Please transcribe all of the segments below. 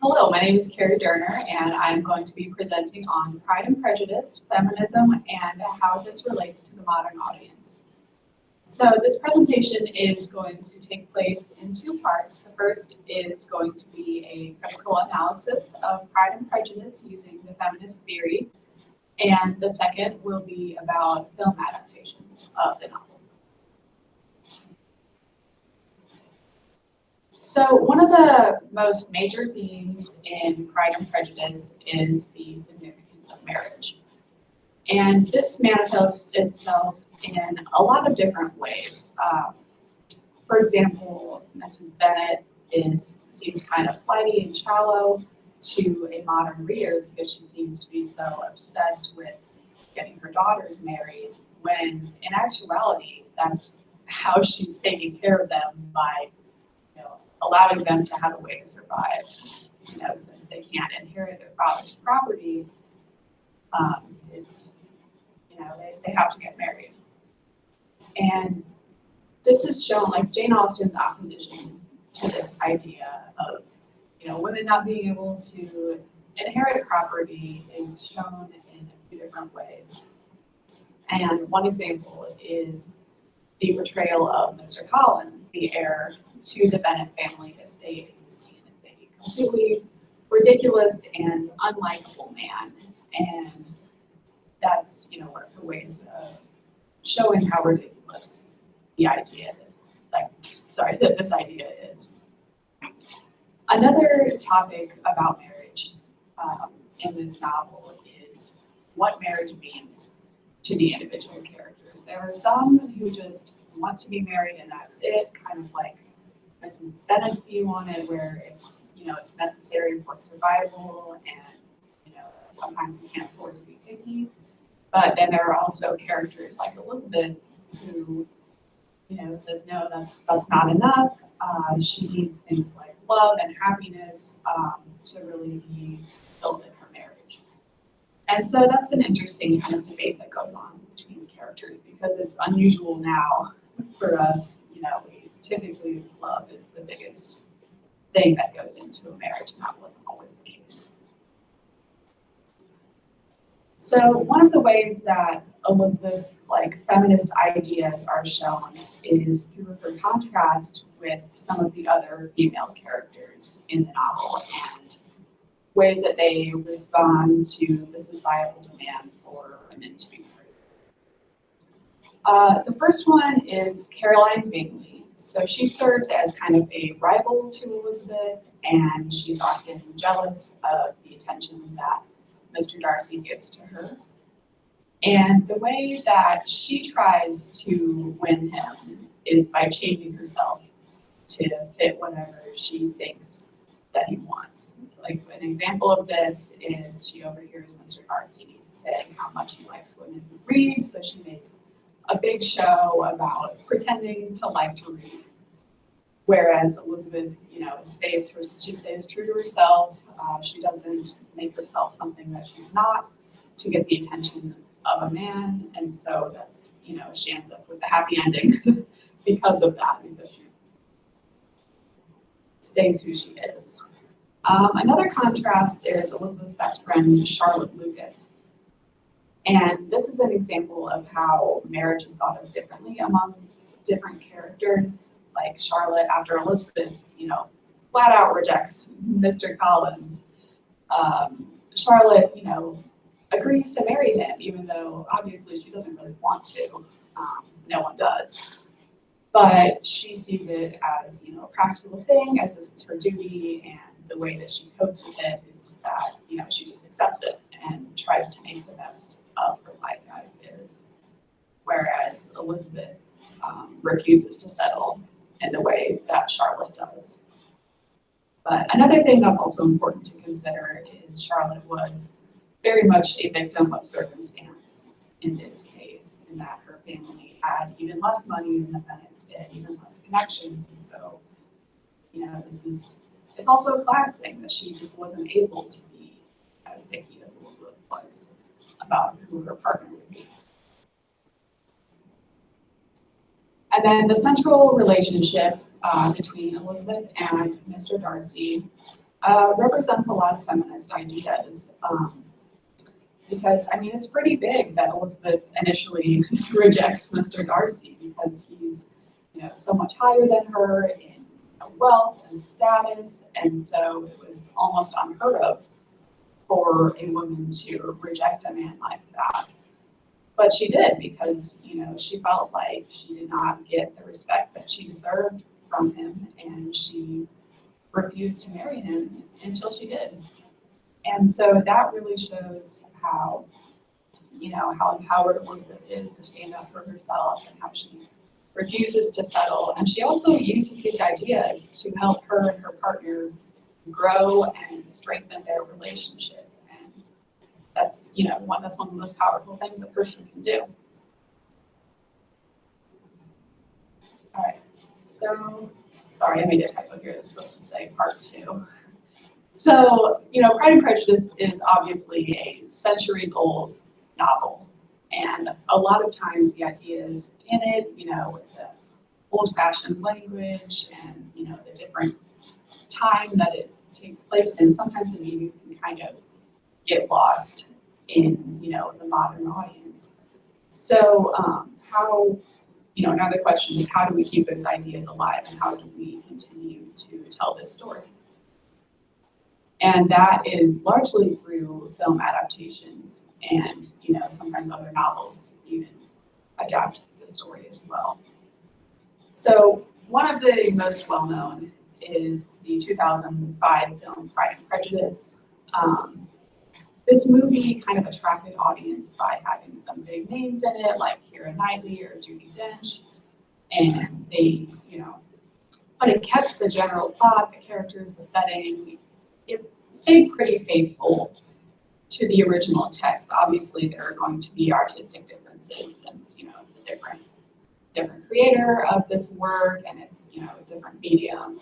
Hello, my name is Carrie Derner, and I'm going to be presenting on Pride and Prejudice, feminism, and how this relates to the modern audience. So this presentation is going to take place in two parts. The first is going to be a critical analysis of Pride and Prejudice using the feminist theory, and the second will be about film adaptations of the novel. So one of the most major themes in Pride and Prejudice is the significance of marriage. And this manifests itself in a lot of different ways. For example, Mrs. Bennet seems kind of flighty and shallow to a modern reader because she seems to be so obsessed with getting her daughters married, when in actuality, that's how she's taking care of them by allowing them to have a way to survive. Since they can't inherit their father's property, they have to get married. And this is shown, like Jane Austen's opposition to this idea of, women not being able to inherit property is shown in a few different ways. And one example is the portrayal of Mr. Collins, the heir to the Bennet family estate, who's seen as a completely ridiculous and unlikable man. And that's, one of the ways of showing how ridiculous the idea is. That this idea is. Another topic about marriage in this novel is what marriage means to the individual characters. There are some who just want to be married and that's it, kind of like Mrs. Bennet's view on it, where it's necessary for survival and sometimes we can't afford to be picky. But then there are also characters like Elizabeth who says no, that's not enough. She needs things like love and happiness to really be filled in her marriage. And so that's an interesting kind of debate that goes on between the characters, because it's unusual now for us. We typically love is the biggest thing that goes into a marriage, and that wasn't always the case. So one of the ways that Elizabeth's feminist ideas are shown is through her contrast with some of the other female characters in the novel and ways that they respond to the societal demand for women to be married. The first one is Caroline Bingley. So she serves as kind of a rival to Elizabeth, and she's often jealous of the attention that Mr. Darcy gives to her. And the way that she tries to win him is by changing herself to fit whatever she thinks that he wants. So an example of this is she overhears Mr. Darcy saying how much he likes women who read, so she makes a big show about pretending to like to read. Whereas Elizabeth, she stays true to herself. She doesn't make herself something that she's not to get the attention of a man. And so that's, she ends up with a happy ending because of that, because she stays who she is. Another contrast is Elizabeth's best friend, Charlotte Lucas. And this is an example of how marriage is thought of differently amongst different characters. Like Charlotte, after Elizabeth, flat out rejects Mr. Collins. Charlotte, agrees to marry him, even though obviously she doesn't really want to. No one does. But she sees it as, a practical thing, as this is her duty, and the way that she copes with it is that, she just accepts it and tries to make the best of her life as is. Whereas Elizabeth refuses to settle in the way that Charlotte does. But another thing that's also important to consider is Charlotte was very much a victim of circumstance in this case, in that her family had even less money than the Bennets did, even less connections. And so, it's also a class thing that she just wasn't able to be as picky as Elizabeth was about who her partner would be. And then the central relationship between Elizabeth and Mr. Darcy represents a lot of feminist ideas. Because, I mean, it's pretty big that Elizabeth initially rejects Mr. Darcy because he's, so much higher than her in wealth and status, and so it was almost unheard of for a woman to reject a man like that. But she did because, she felt like she did not get the respect that she deserved from him, and she refused to marry him until she did. And so that really shows how, how empowered Elizabeth is to stand up for herself and how she refuses to settle. And she also uses these ideas to help her and her partner grow and strengthen their relationship. And that's, one of the most powerful things a person can do. All right, so, sorry, I made a typo here. It's supposed to say part 2. So, Pride and Prejudice is obviously a centuries-old novel. And a lot of times the ideas in it, with the old-fashioned language and, the different time that it takes place in, sometimes the meanings can kind of get lost in, the modern audience. So how, another question is how do we keep those ideas alive and how do we continue to tell this story? And that is largely through film adaptations and, sometimes other novels even adapt the story as well. So one of the most well-known is the 2005 film Pride and Prejudice. This movie kind of attracted audience by having some big names in it, like Keira Knightley or Judi Dench. And they, but it kept the general plot, the characters, the setting. It stayed pretty faithful to the original text. Obviously, there are going to be artistic differences since, it's a different creator of this work and it's, a different medium.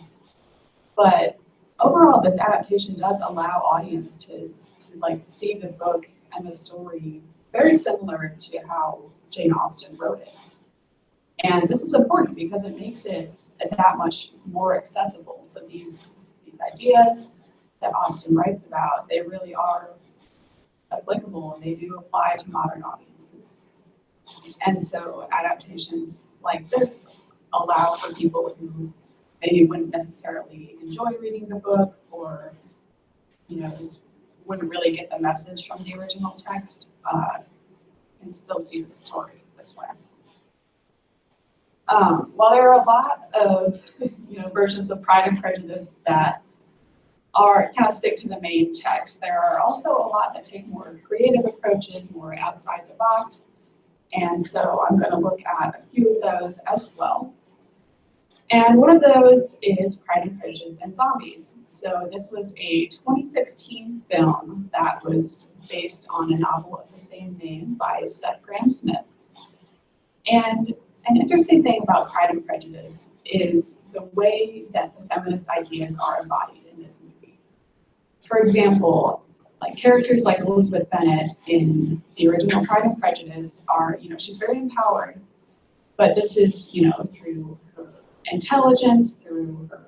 But overall, this adaptation does allow audience to see the book and the story very similar to how Jane Austen wrote it. And this is important because it makes it that much more accessible. So these ideas that Austen writes about, they really are applicable and they do apply to modern audiences. And so adaptations like this allow for people who maybe wouldn't necessarily enjoy reading the book or, just wouldn't really get the message from the original text and still see the story this way. While there are a lot of, versions of Pride and Prejudice that kind of stick to the main text, there are also a lot that take more creative approaches, more outside the box. And so I'm going to look at a few of those as well. And one of those is Pride and Prejudice and Zombies. So this was a 2016 film that was based on a novel of the same name by Seth Grahame-Smith. And an interesting thing about Pride and Prejudice is the way that the feminist ideas are embodied in this movie. For example, characters like Elizabeth Bennet in the original Pride and Prejudice are, she's very empowered, but this is, through her intelligence, through her,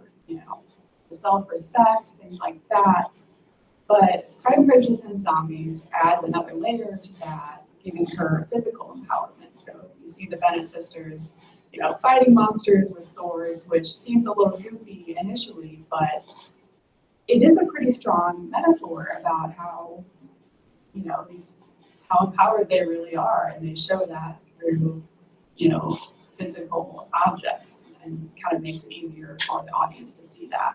self-respect, things like that. But Pride and Prejudice and Zombies adds another layer to that, giving her physical empowerment. So you see the Bennet sisters, fighting monsters with swords, which seems a little goofy initially, but it is a pretty strong metaphor about how, how empowered they really are, and they show that through, physical objects, and kind of makes it easier for the audience to see that.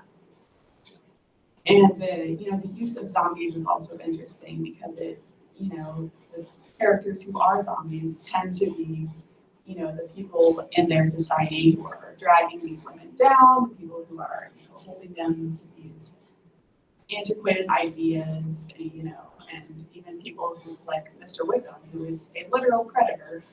And the use of zombies is also interesting because it, the characters who are zombies tend to be, the people in their society who are dragging these women down, the people who are, holding them to these antiquated ideas, and even people who, like Mr. Wickham, who is a literal predator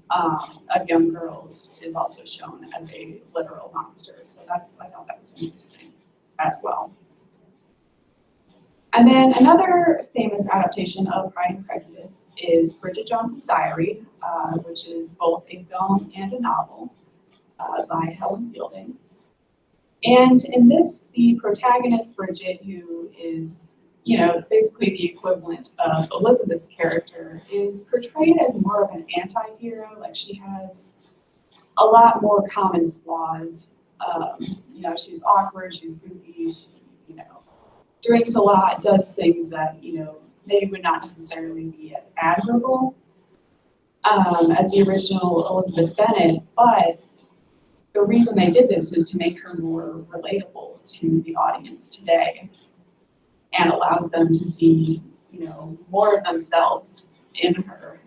of young girls, is also shown as a literal monster. So I thought that was interesting as well. And then another famous adaptation of Pride and Prejudice is Bridget Jones's Diary, which is both a film and a novel by Helen Fielding. And in this, the protagonist, Bridget, who is, you know, basically the equivalent of Elizabeth's character, is portrayed as more of an anti-hero. Like, she has a lot more common flaws. You know, she's awkward, she's goofy, she, you know, drinks a lot, does things that, you know, maybe would not necessarily be as admirable as the original Elizabeth Bennet, but the reason they did this is to make her more relatable to the audience today and allows them to see, you know, more of themselves in her.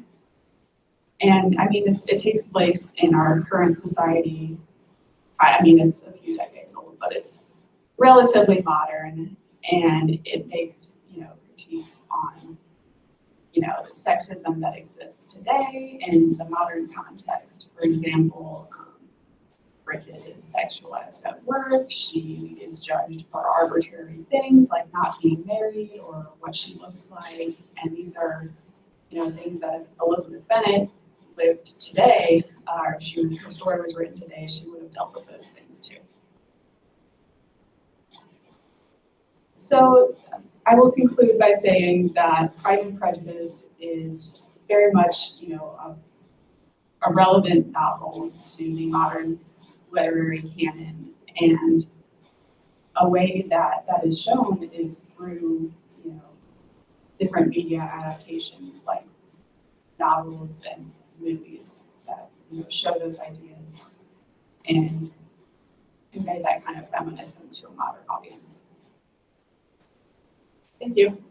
And I mean, it takes place in our current society. I mean, it's a few decades old, but it's relatively modern, and it makes, you know, critiques on, you know, sexism that exists today in the modern context. For example, Bridget is sexualized at work. She is judged for arbitrary things like not being married or what she looks like. And these are, you know, things that if Elizabeth Bennet lived today, or if her story was written today, she would have dealt with those things too. So I will conclude by saying that Pride and Prejudice is very much, you know, a relevant novel to the modern literary canon, and a way that that is shown is through, you know, different media adaptations like novels and movies that, you know, show those ideas and convey that kind of feminism to a modern audience. Thank you.